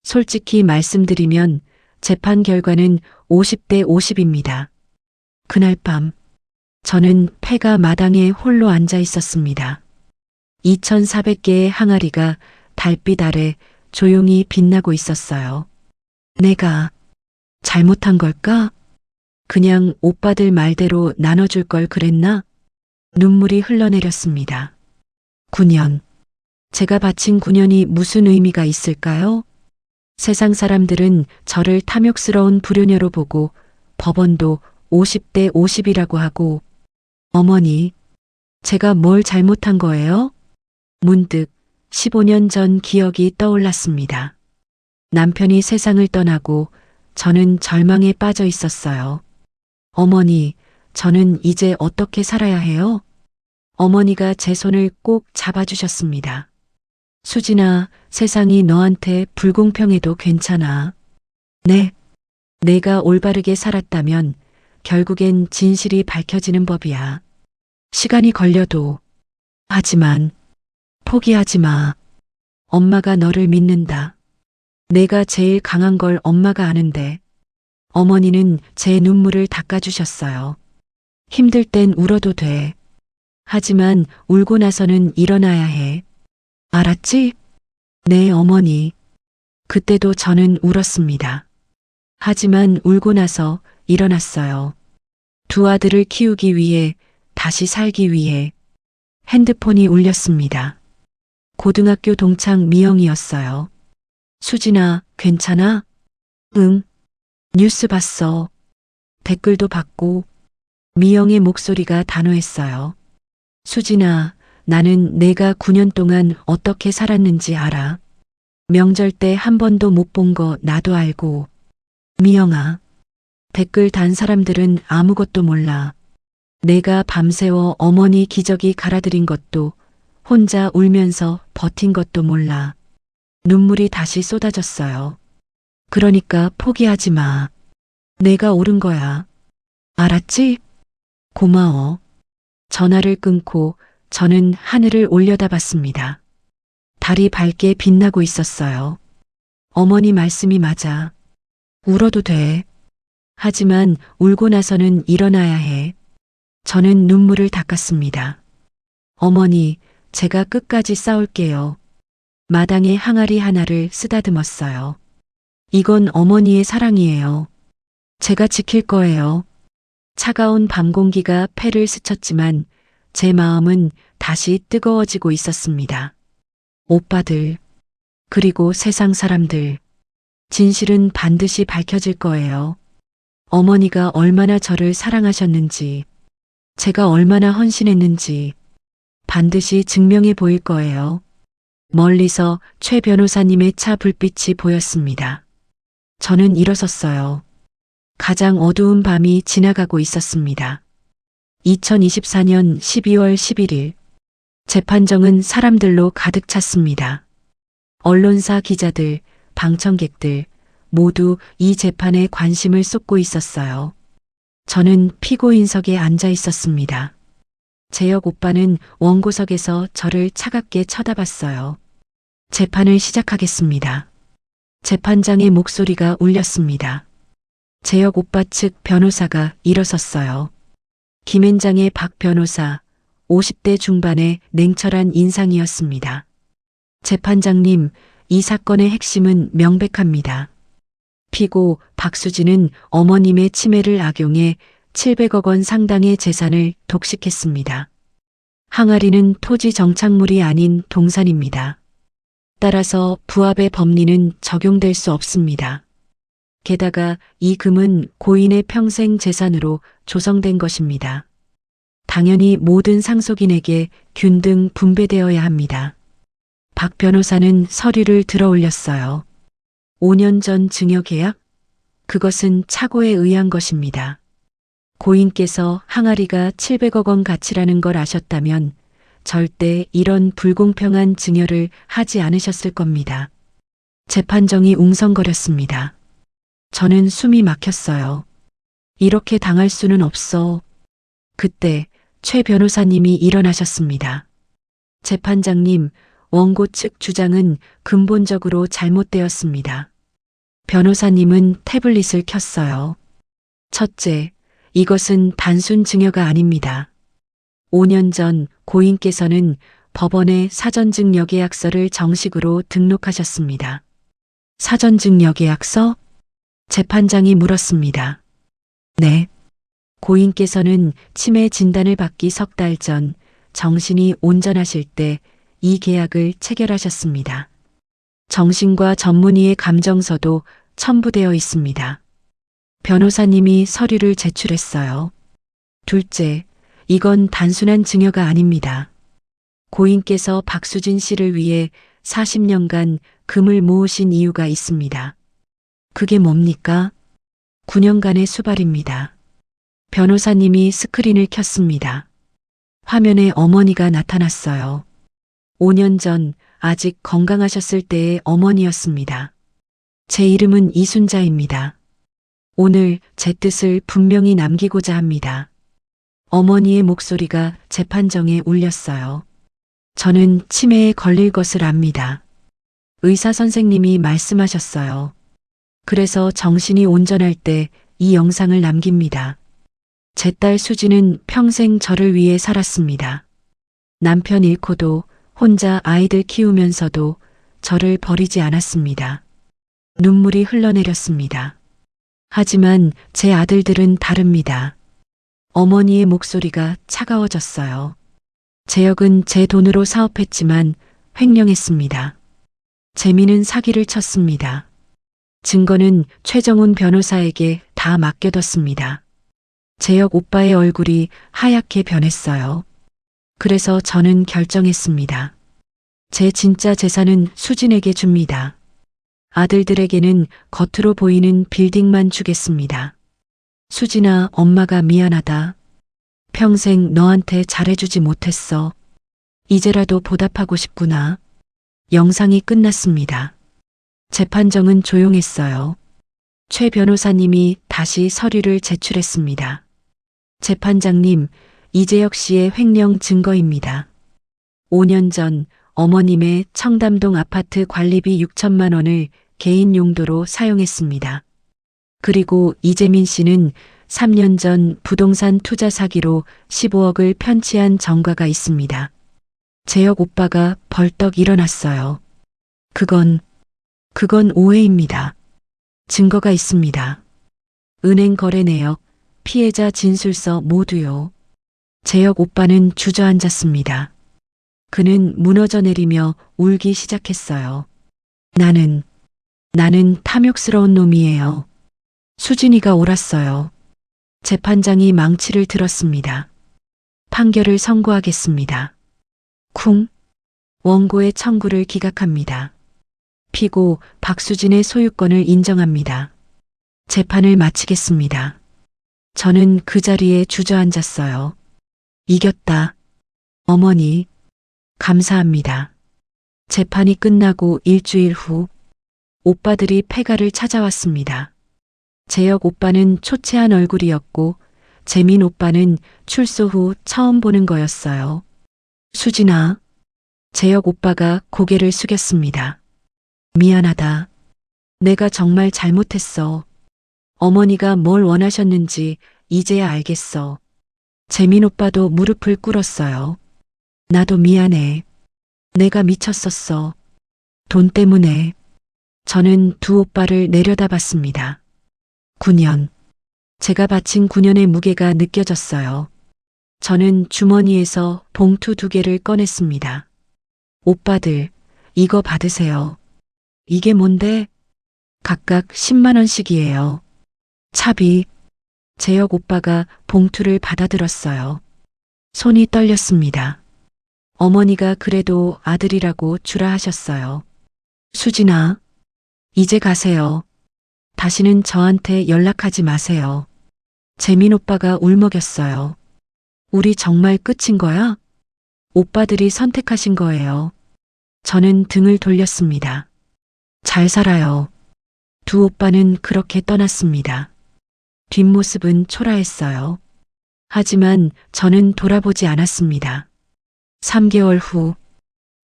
솔직히 말씀드리면 재판 결과는 50대 50입니다. 그날 밤 저는 폐가 마당에 홀로 앉아 있었습니다. 2,400개의 항아리가 달빛 아래 조용히 빛나고 있었어요. 내가 잘못한 걸까? 그냥 오빠들 말대로 나눠줄 걸 그랬나? 눈물이 흘러내렸습니다. 9년. 제가 바친 9년이 무슨 의미가 있을까요? 세상 사람들은 저를 탐욕스러운 불효녀로 보고 법원도 50대 50이라고 하고. 어머니, 제가 뭘 잘못한 거예요? 문득 15년 전 기억이 떠올랐습니다. 남편이 세상을 떠나고 저는 절망에 빠져 있었어요. 어머니, 저는 이제 어떻게 살아야 해요? 어머니가 제 손을 꼭 잡아주셨습니다. 수진아, 세상이 너한테 불공평해도 괜찮아. 네, 내가 올바르게 살았다면 결국엔 진실이 밝혀지는 법이야. 시간이 걸려도. 하지만 포기하지 마. 엄마가 너를 믿는다. 내가 제일 강한 걸 엄마가 아는데. 어머니는 제 눈물을 닦아주셨어요. 힘들 땐 울어도 돼. 하지만 울고 나서는 일어나야 해. 알았지? 네, 어머니. 그때도 저는 울었습니다. 하지만 울고 나서 일어났어요. 두 아들을 키우기 위해, 다시 살기 위해. 핸드폰이 울렸습니다. 고등학교 동창 미영이었어요. 수진아, 괜찮아? 응. 뉴스 봤어. 댓글도 봤고. 미영의 목소리가 단호했어요. 수진아, 나는 내가 9년 동안 어떻게 살았는지 알아. 명절 때 한 번도 못 본 거 나도 알고. 미영아, 댓글 단 사람들은 아무것도 몰라. 내가 밤새워 어머니 기저귀 갈아들인 것도, 혼자 울면서 버틴 것도 몰라. 눈물이 다시 쏟아졌어요. 그러니까 포기하지 마. 내가 옳은 거야. 알았지? 고마워. 전화를 끊고 저는 하늘을 올려다봤습니다. 달이 밝게 빛나고 있었어요. 어머니 말씀이 맞아. 울어도 돼. 하지만 울고 나서는 일어나야 해. 저는 눈물을 닦았습니다. 어머니, 제가 끝까지 싸울게요. 마당에 항아리 하나를 쓰다듬었어요. 이건 어머니의 사랑이에요. 제가 지킬 거예요. 차가운 밤 공기가 폐를 스쳤지만 제 마음은 다시 뜨거워지고 있었습니다. 오빠들, 그리고 세상 사람들, 진실은 반드시 밝혀질 거예요. 어머니가 얼마나 저를 사랑하셨는지, 제가 얼마나 헌신했는지 반드시 증명해 보일 거예요. 멀리서 최 변호사님의 차 불빛이 보였습니다. 저는 일어섰어요. 가장 어두운 밤이 지나가고 있었습니다. 2024년 12월 11일, 재판정은 사람들로 가득 찼습니다. 언론사 기자들, 방청객들 모두 이 재판에 관심을 쏟고 있었어요. 저는 피고인석에 앉아 있었습니다. 재혁 오빠는 원고석에서 저를 차갑게 쳐다봤어요. 재판을 시작하겠습니다. 재판장의 목소리가 울렸습니다. 재혁 오빠 측 변호사가 일어섰어요. 김앤장의 박 변호사, 50대 중반의 냉철한 인상이었습니다. 재판장님, 이 사건의 핵심은 명백합니다. 피고 박수진은 어머님의 치매를 악용해 700억 원 상당의 재산을 독식했습니다. 항아리는 토지 정착물이 아닌 동산입니다. 따라서 부합의 법리는 적용될 수 없습니다. 게다가 이 금은 고인의 평생 재산으로 조성된 것입니다. 당연히 모든 상속인에게 균등 분배되어야 합니다. 박 변호사는 서류를 들어 올렸어요. 5년 전 증여계약? 그것은 착오에 의한 것입니다. 고인께서 항아리가 700억 원 가치라는 걸 아셨다면 절대 이런 불공평한 증여를 하지 않으셨을 겁니다. 재판정이 웅성거렸습니다. 저는 숨이 막혔어요. 이렇게 당할 수는 없어. 그때 최 변호사님이 일어나셨습니다. 재판장님, 원고 측 주장은 근본적으로 잘못되었습니다. 변호사님은 태블릿을 켰어요. 첫째, 이것은 단순 증여가 아닙니다. 5년 전 고인께서는 법원에 사전증여계약서를 정식으로 등록하셨습니다. 사전증여계약서? 재판장이 물었습니다. 네. 고인께서는 치매 진단을 받기 석 달 전 정신이 온전하실 때 이 계약을 체결하셨습니다. 정신과 전문의의 감정서도 첨부되어 있습니다. 변호사님이 서류를 제출했어요. 둘째, 이건 단순한 증여가 아닙니다. 고인께서 박수진 씨를 위해 40년간 금을 모으신 이유가 있습니다. 그게 뭡니까? 9년간의 수발입니다. 변호사님이 스크린을 켰습니다. 화면에 어머니가 나타났어요. 5년 전 아직 건강하셨을 때의 어머니였습니다. 제 이름은 이순자입니다. 오늘 제 뜻을 분명히 남기고자 합니다. 어머니의 목소리가 재판정에 울렸어요. 저는 치매에 걸릴 것을 압니다. 의사 선생님이 말씀하셨어요. 그래서 정신이 온전할 때 이 영상을 남깁니다. 제 딸 수지는 평생 저를 위해 살았습니다. 남편 잃고도 혼자 아이들 키우면서도 저를 버리지 않았습니다. 눈물이 흘러내렸습니다. 하지만 제 아들들은 다릅니다. 어머니의 목소리가 차가워졌어요. 재혁은 제 돈으로 사업했지만 횡령했습니다. 재미는 사기를 쳤습니다. 증거는 최정훈 변호사에게 다 맡겨뒀습니다. 재혁 오빠의 얼굴이 하얗게 변했어요. 그래서 저는 결정했습니다. 제 진짜 재산은 수진에게 줍니다. 아들들에게는 겉으로 보이는 빌딩만 주겠습니다. 수진아, 엄마가 미안하다. 평생 너한테 잘해주지 못했어. 이제라도 보답하고 싶구나. 영상이 끝났습니다. 재판정은 조용했어요. 최 변호사님이 다시 서류를 제출했습니다. 재판장님, 이재혁 씨의 횡령 증거입니다. 5년 전 어머님의 청담동 아파트 관리비 6천만 원을 개인 용도로 사용했습니다. 그리고 이재민 씨는 3년 전 부동산 투자 사기로 15억을 편취한 전과가 있습니다. 재혁 오빠가 벌떡 일어났어요. 그건 오해입니다. 증거가 있습니다. 은행 거래 내역, 피해자 진술서 모두요. 재혁 오빠는 주저앉았습니다. 그는 무너져 내리며 울기 시작했어요. 나는 탐욕스러운 놈이에요. 수진이가 옳았어요. 재판장이 망치를 들었습니다. 판결을 선고하겠습니다. 쿵. 원고의 청구를 기각합니다. 피고 박수진의 소유권을 인정합니다. 재판을 마치겠습니다. 저는 그 자리에 주저앉았어요. 이겼다. 어머니, 감사합니다. 재판이 끝나고 일주일 후 오빠들이 폐가를 찾아왔습니다. 재혁 오빠는 초췌한 얼굴이었고 재민 오빠는 출소 후 처음 보는 거였어요. 수진아. 재혁 오빠가 고개를 숙였습니다. 미안하다. 내가 정말 잘못했어. 어머니가 뭘 원하셨는지 이제야 알겠어. 재민 오빠도 무릎을 꿇었어요. 나도 미안해. 내가 미쳤었어. 돈 때문에. 저는 두 오빠를 내려다봤습니다. 9년. 제가 바친 9년의 무게가 느껴졌어요. 저는 주머니에서 봉투 2개를 꺼냈습니다. 오빠들, 이거 받으세요. 이게 뭔데? 각각 10만 원씩이에요. 차비. 재혁 오빠가 봉투를 받아들었어요. 손이 떨렸습니다. 어머니가 그래도 아들이라고 주라 하셨어요. 수진아, 이제 가세요. 다시는 저한테 연락하지 마세요. 재민 오빠가 울먹였어요. 우리 정말 끝인 거야? 오빠들이 선택하신 거예요. 저는 등을 돌렸습니다. 잘 살아요. 두 오빠는 그렇게 떠났습니다. 뒷모습은 초라했어요. 하지만 저는 돌아보지 않았습니다. 3개월 후,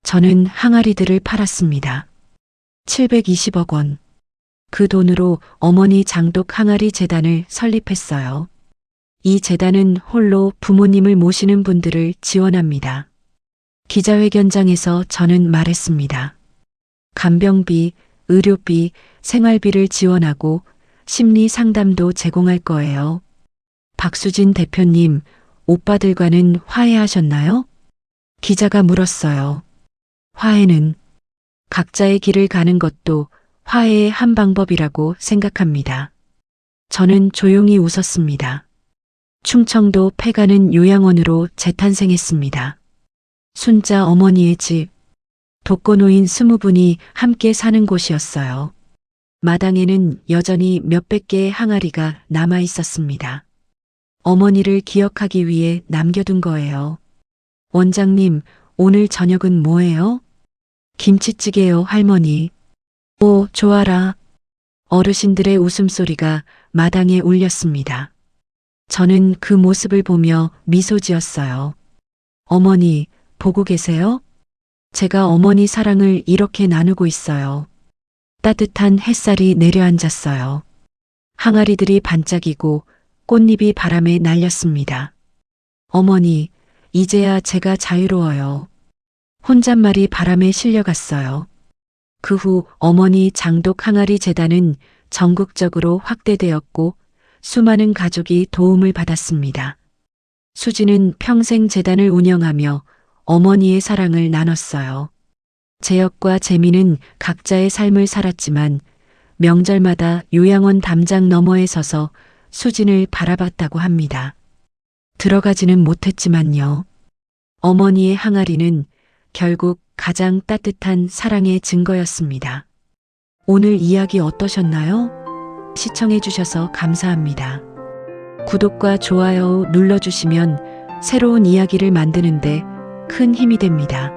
저는 항아리들을 팔았습니다. 720억 원. 그 돈으로 어머니 장독 항아리 재단을 설립했어요. 이 재단은 홀로 부모님을 모시는 분들을 지원합니다. 기자회견장에서 저는 말했습니다. 간병비, 의료비, 생활비를 지원하고 심리 상담도 제공할 거예요. 박수진 대표님, 오빠들과는 화해하셨나요? 기자가 물었어요. 화해는 각자의 길을 가는 것도 화해의 한 방법이라고 생각합니다. 저는 조용히 웃었습니다. 충청도 폐가는 요양원으로 재탄생했습니다. 순자 어머니의 집, 독거노인 20분이 함께 사는 곳이었어요. 마당에는 여전히 몇백 개의 항아리가 남아 있었습니다. 어머니를 기억하기 위해 남겨둔 거예요. 원장님, 오늘 저녁은 뭐예요? 김치찌개요, 할머니. 오, 좋아라. 어르신들의 웃음소리가 마당에 울렸습니다. 저는 그 모습을 보며 미소 지었어요. 어머니, 보고 계세요? 제가 어머니 사랑을 이렇게 나누고 있어요. 따뜻한 햇살이 내려앉았어요. 항아리들이 반짝이고 꽃잎이 바람에 날렸습니다. 어머니, 이제야 제가 자유로워요. 혼잣말이 바람에 실려갔어요. 그 후 어머니 장독 항아리 재단은 전국적으로 확대되었고 수많은 가족이 도움을 받았습니다. 수지는 평생 재단을 운영하며 어머니의 사랑을 나눴어요. 재혁과 재민은 각자의 삶을 살았지만 명절마다 요양원 담장 너머에 서서 수진을 바라봤다고 합니다. 들어가지는 못했지만요. 어머니의 항아리는 결국 가장 따뜻한 사랑의 증거였습니다. 오늘 이야기 어떠셨나요? 시청해주셔서 감사합니다. 구독과 좋아요 눌러주시면 새로운 이야기를 만드는데 큰 힘이 됩니다.